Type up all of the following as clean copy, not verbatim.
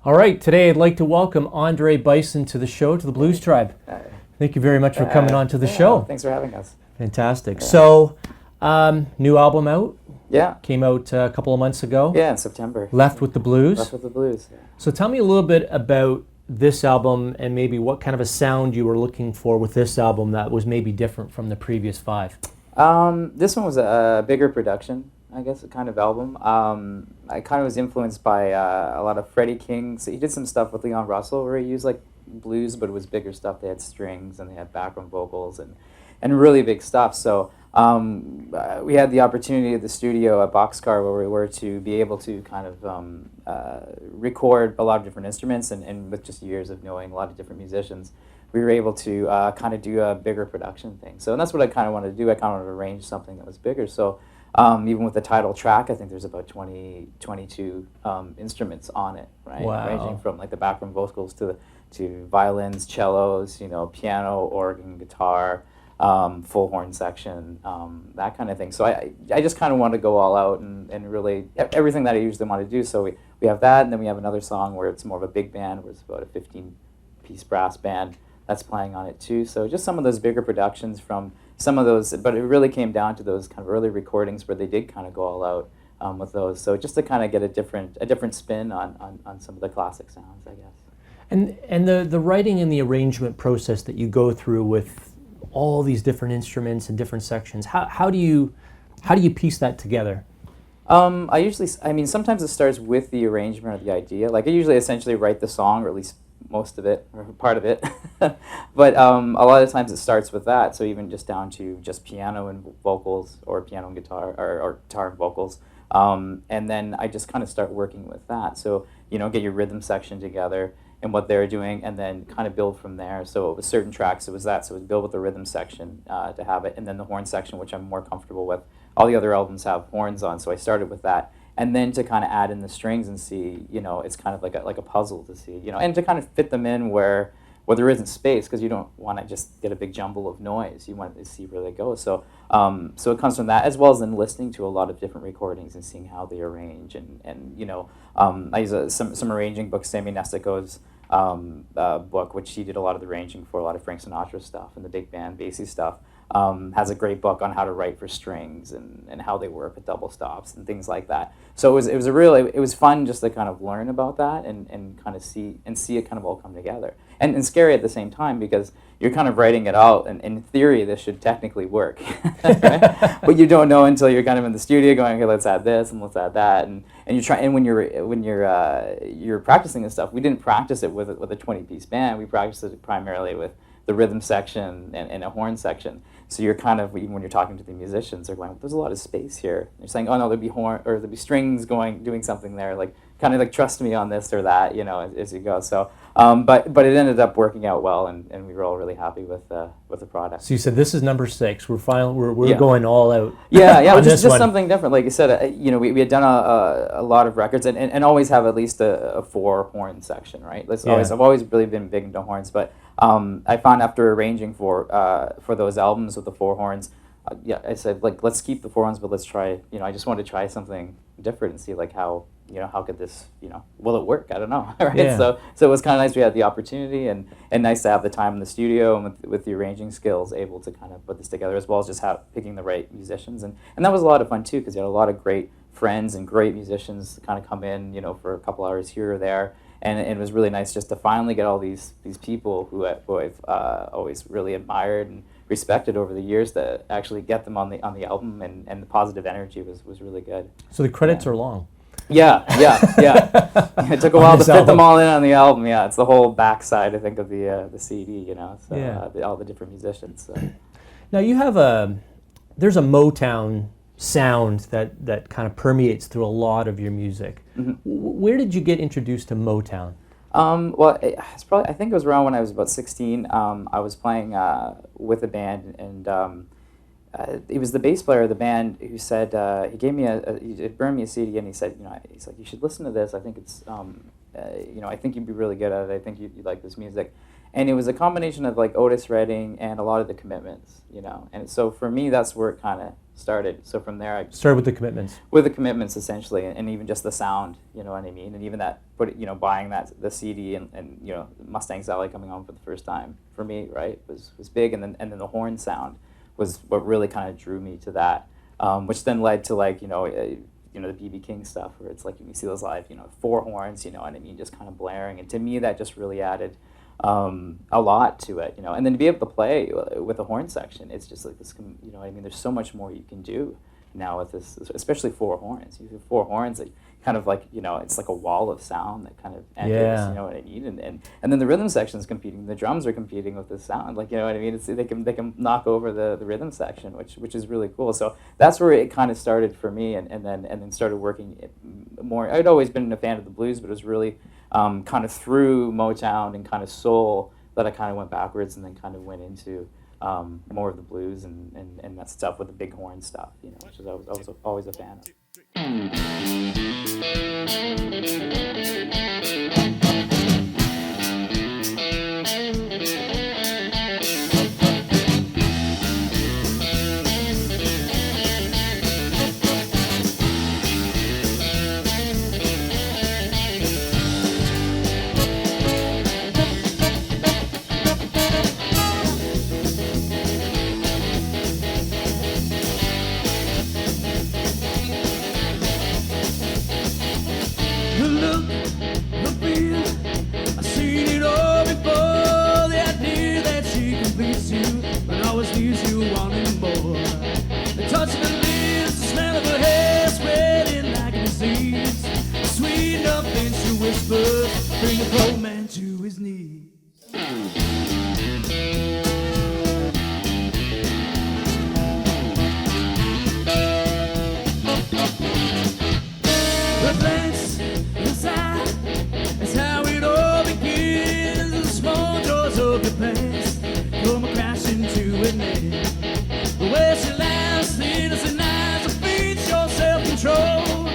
All right, today I'd like to welcome Andre Bisson to the show, to the Blues Tribe. Thank you very much for coming on to the show. Thanks for having us. Fantastic. So, new album out. Yeah. Came out a couple of months ago. Yeah, in September. Left with the Blues. Left with the Blues. Yeah. So tell me a little bit about this album and maybe what kind of a sound you were looking for with this album that was maybe different from the previous five. This one was a bigger production, I guess, a kind of album. I kind of was influenced by a lot of Freddie King. So he did some stuff with Leon Russell where he used like blues, but it was bigger stuff. They had strings and they had background vocals and really big stuff. So we had the opportunity at the studio at Boxcar where we were to be able to kind of record a lot of different instruments, and with just years of knowing a lot of different musicians, we were able to kind of do a bigger production thing. So, and that's what I kind of wanted to do. I kind of wanted to arrange something that was bigger. So even with the title track, I think there's about 22 instruments on it, right? Wow. Ranging from like the background vocals to violins, cellos, piano, organ, guitar, full horn section, that kind of thing. So I just kind of wanted to go all out and really everything that I usually want to do. So we have that, and then we have another song where it's more of a big band, where it's about a 15-piece brass band that's playing on it too. So just some of those bigger productions from some of those, but it really came down to those kind of early recordings where they did kind of go all out with those. So just to kind of get a different spin on some of the classic sounds, I guess. And the writing and the arrangement process that you go through with all these different instruments and different sections, how do you piece that together? Sometimes it starts with the arrangement or the idea. Like I usually essentially write the song, or at least most of it, or part of it. But a lot of times it starts with that. So even just down to just piano and vocals, or piano and guitar, or guitar and vocals. And then I just kind of start working with that. So, get your rhythm section together and what they're doing, and then kind of build from there. So with certain tracks, it was that. So it was build with the rhythm section to have it, and then the horn section, which I'm more comfortable with. All the other albums have horns on, so I started with that. And then to kind of add in the strings and see, it's kind of like a puzzle to see, and to kind of fit them in where there isn't space, because you don't want to just get a big jumble of noise. You want to see where they go. So so it comes from that, as well as then listening to a lot of different recordings and seeing how they arrange. And I use some arranging books, Sammy Nestico's book, which he did a lot of the arranging for a lot of Frank Sinatra stuff and the big band bassy stuff. Has a great book on how to write for strings and how they work with double stops and things like that. So it was fun just to kind of learn about that and kind of see it kind of all come together. And scary at the same time, because you're kind of writing it out, and in theory this should technically work, right? But you don't know until you're kind of in the studio going, okay, let's add this and let's add that, and you try. And when you're practicing this stuff, we didn't practice it with a 20-piece band. We practiced it primarily with the rhythm section and a horn section. So you're kind of, even when you're talking to the musicians, they're going, there's a lot of space here. You're saying, oh no, there'd be horn, or there'd be strings doing something there, like kind of like trust me on this or that, as you go. So, but it ended up working out well, and we were all really happy with the product. So you said this is number 6. We're going all out. Yeah, which is just something different. Like you said, we had done a lot of records, and always have at least a 4-horn section, right? I've always really been big into horns, but I found after arranging for those albums with the 4 horns, I said, like, let's keep the 4 horns, but let's try, I just wanted to try something different and see like how could this, will it work? I don't know, right? Yeah. So it was kind of nice we had the opportunity, and nice to have the time in the studio and with the arranging skills able to kind of put this together, as well as just picking the right musicians. And that was a lot of fun too, because you had a lot of great friends and great musicians kind of come in, for a couple hours here or there. And it was really nice just to finally get all these people who I've always really admired and respected over the years, to actually get them on the album, and the positive energy was really good. So the credits are long. Yeah. It took a while to fit them all in on the album. Yeah, it's the whole backside, I think, of the CD. All the different musicians. So. Now you have there's a Motown sound that kind of permeates through a lot of your music. Mm-hmm. Where did you get introduced to Motown? It's probably, I think it was around when I was about 16. I was playing with a band, and it was the bass player of the band who said, he gave me he burned me a CD, and he said, he's like, you should listen to this. I think it's, I think you'd be really good at it. I think you'd like this music. And it was a combination of like Otis Redding and a lot of the Commitments, And so for me, that's where it kind of started. So from there, I Start with the commitments. with the commitments essentially, and even just the sound, you know what I mean, and even that, buying the CD and Mustang Sally coming on for the first time for me, right, was big, and then the horn sound was what really kind of drew me to that, which then led to the B.B. King stuff, where it's like you see those live, 4 horns, you know what I mean, just kind of blaring, and to me that just really added a lot to it, and then to be able to play with a horn section, it's just like this, you know what I mean, there's so much more you can do now with this, especially 4 horns. You have 4 horns that kind of like, it's like a wall of sound that kind of enters, Yeah. you know what I mean, and then the rhythm section's competing, the drums are competing with the sound, like, you know what I mean, they can knock over the rhythm section, which is really cool. So that's where it kind of started for me, and then started working more. I'd always been a fan of the blues, but it was really kind of through Motown and kind of soul that I kind of went backwards and then kind of went into more of the blues and that stuff with the big horn stuff, which I was always a fan of. Bring a poor man to his knees. The glance inside is how it all begins. The small doors of your past come crashing to an end. The way she laughs, innocent eyes, and feeds your self-control.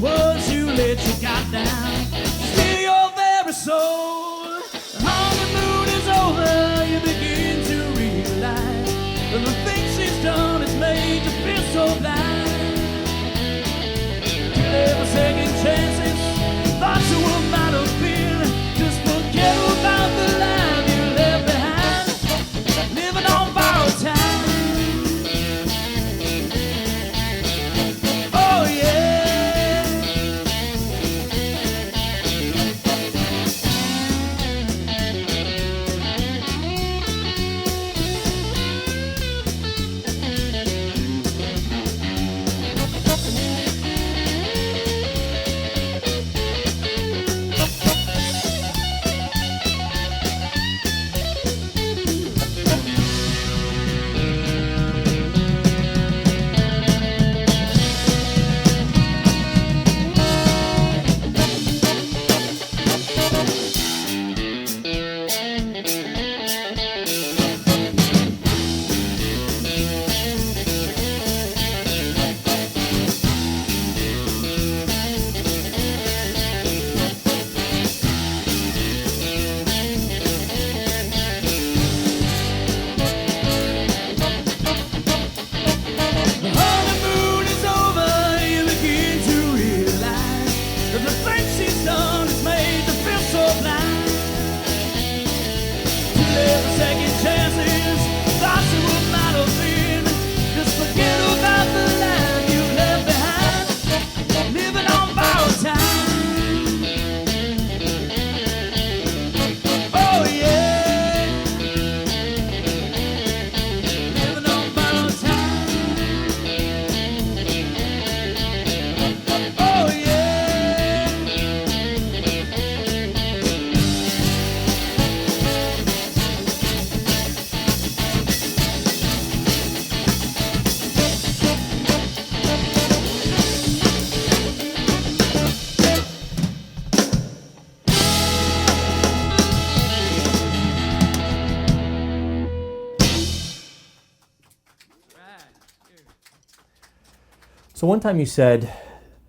Once you let your guard down, steal your very soul. The honeymoon is over, you begin to realize that the things she's done has made you feel so blind. You never second chances, thoughts you were might have been. Just forget about the life you left behind, living on borrowed time. Oh yeah. So one time you said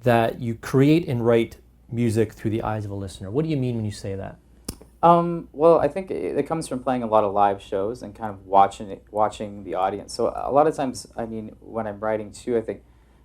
that you create and write music through the eyes of a listener. What do you mean when you say that? Well, I think it comes from playing a lot of live shows and kind of watching the audience. So a lot of times, I mean, when I'm writing too, I think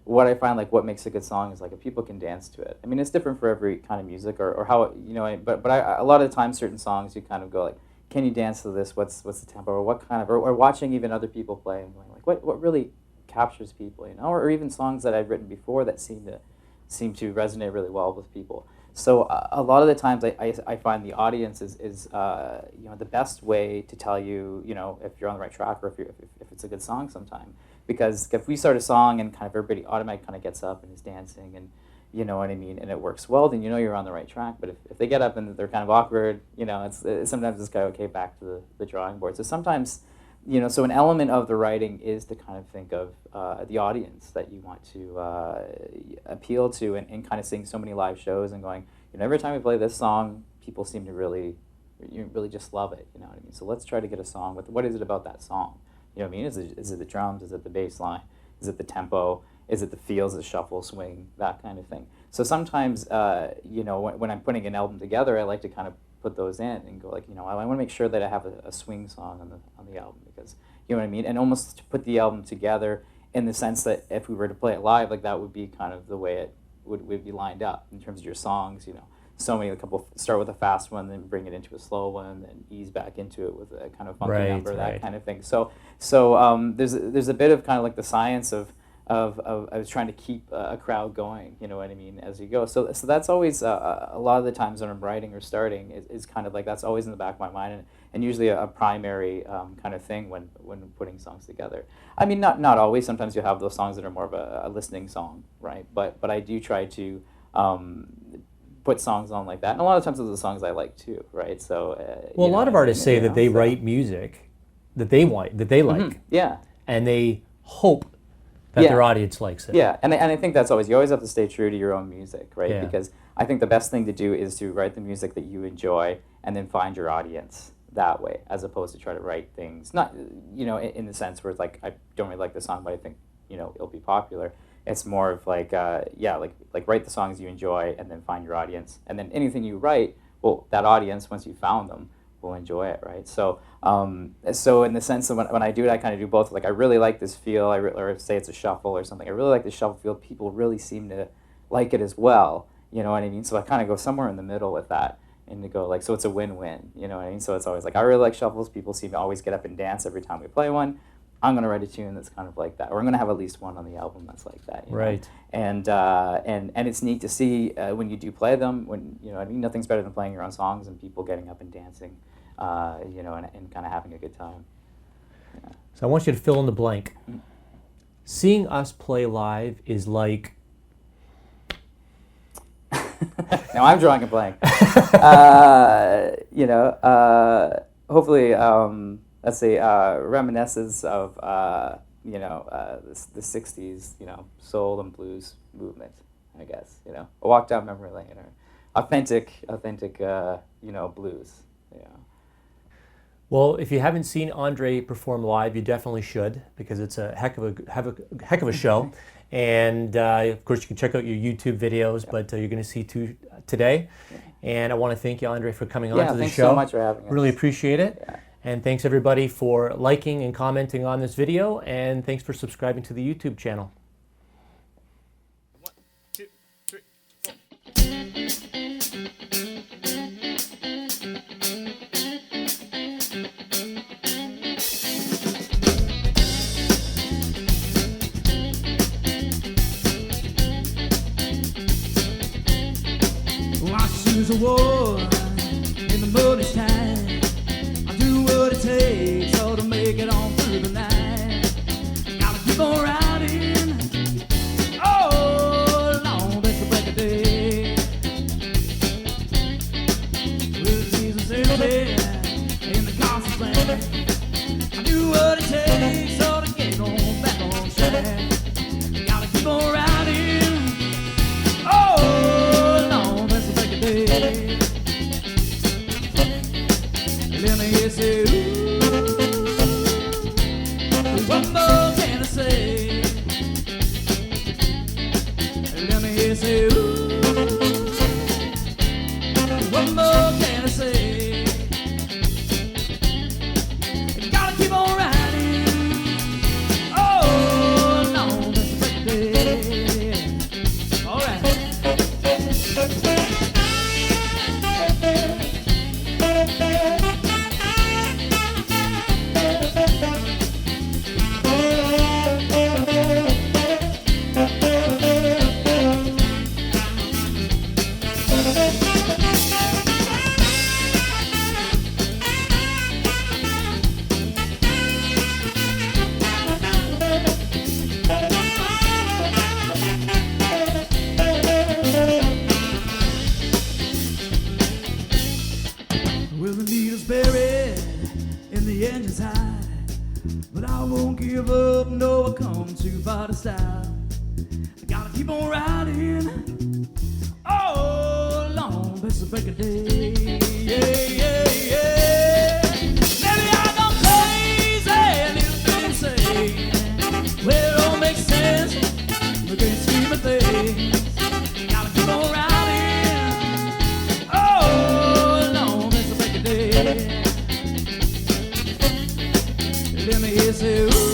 what I find like what makes a good song is like if people can dance to it. I mean, it's different for every kind of music or how but a lot of the time, certain songs you kind of go like, can you dance to this? What's the tempo or what kind of or watching even other people play and going like what really captures people, or even songs that I've written before that seem to resonate really well with people. So a lot of the times I find the audience is the best way to tell you, if you're on the right track or if it's a good song sometime. Because if we start a song and kind of everybody automatically kind of gets up and is dancing and you know what I mean, and it works well, then you're on the right track. But if they get up and they're kind of awkward, sometimes it's kind of okay, back to the drawing board. So sometimes, so an element of the writing is to kind of think of the audience that you want to appeal to, and kind of seeing so many live shows and going, every time we play this song, people seem to really just love it. You know what I mean? So let's try to get a song with what is it about that song? You know what I mean? Is it the drums? Is it the bass line? Is it the tempo? Is it the feels, the shuffle, swing, that kind of thing? So sometimes, when I'm putting an album together, I like to kind of put those in and go like, I want to make sure that I have a swing song on the album, because you know what I mean, and almost to put the album together in the sense that if we were to play it live, like that would be kind of the way it would be lined up in terms of your songs. A couple start with a fast one, then bring it into a slow one, then ease back into it with a kind of funky number, that kind of thing. So there's a bit of kind of like the science of trying to keep a crowd going, you know what I mean, as you go. So that's always a lot of the times when I'm writing or starting is kind of like that's always in the back of my mind, and usually a primary kind of thing when putting songs together. I mean, not always. Sometimes you'll have those songs that are more of a listening song, right? But I do try to put songs on like that, and a lot of times those are the songs I like too, right? So a lot of artists say that they write music that they like, yeah, and they hope that their audience likes it. Yeah, and I think that's always, you always have to stay true to your own music, right? Yeah. Because I think the best thing to do is to write the music that you enjoy and then find your audience that way, as opposed to try to write things, not, in the sense where it's like, I don't really like the song, but I think, it'll be popular. It's more of like, like write the songs you enjoy and then find your audience. And then anything you write, well, that audience, once you found them, will enjoy it, right? So so in the sense of when I do it, I kind of do both. Like I really like this feel, or say it's a shuffle or something. I really like the shuffle feel. People really seem to like it as well. You know what I mean? So I kind of go somewhere in the middle with that, and to go like, so it's a win-win. You know what I mean? So it's always like, I really like shuffles. People seem to always get up and dance every time we play one. I'm going to write a tune that's kind of like that, or I'm going to have at least one on the album that's like that. Right. And it's neat to see when you do play them. When I mean, nothing's better than playing your own songs and people getting up and dancing. And kind of having a good time. Yeah. So I want you to fill in the blank. Seeing us play live is like... Now I'm drawing a blank. Hopefully, let's say, reminiscence of, the 60s, soul and blues movement, I guess, a walk down memory lane, or authentic, blues, yeah. Well, if you haven't seen Andre perform live, you definitely should, because it's a heck of a show. And of course, you can check out your YouTube videos, but you're going to see two today. Yeah. And I want to thank you, Andre, for coming on to the show. Thanks so much for having us. Really appreciate it. Yeah. And thanks everybody for liking and commenting on this video, and thanks for subscribing to the YouTube channel. 1, 2, 3, 4. I choose a war in the muddy time. I do what it takes so to make it on through the night. Gotta keep on riding. Oh, long that's the break of day. With Jesus in there in the constant land. I do what it takes so to get on back on track. Gotta keep on riding. Oh, long that's the break of day. Let me hear you say, ooh, what more can I say? Let me hear you say, ooh, what more can I say? the engine's high, but I won't give up, no, I come too far to stop. I gotta keep on riding, oh, long past the break of day. Yeah, yeah, yeah. Maybe I gone crazy, little things say, well, it don't make sense, the great scheme of things. Gotta keep on riding, oh, long past the break of day. Let me hear you say, ooh.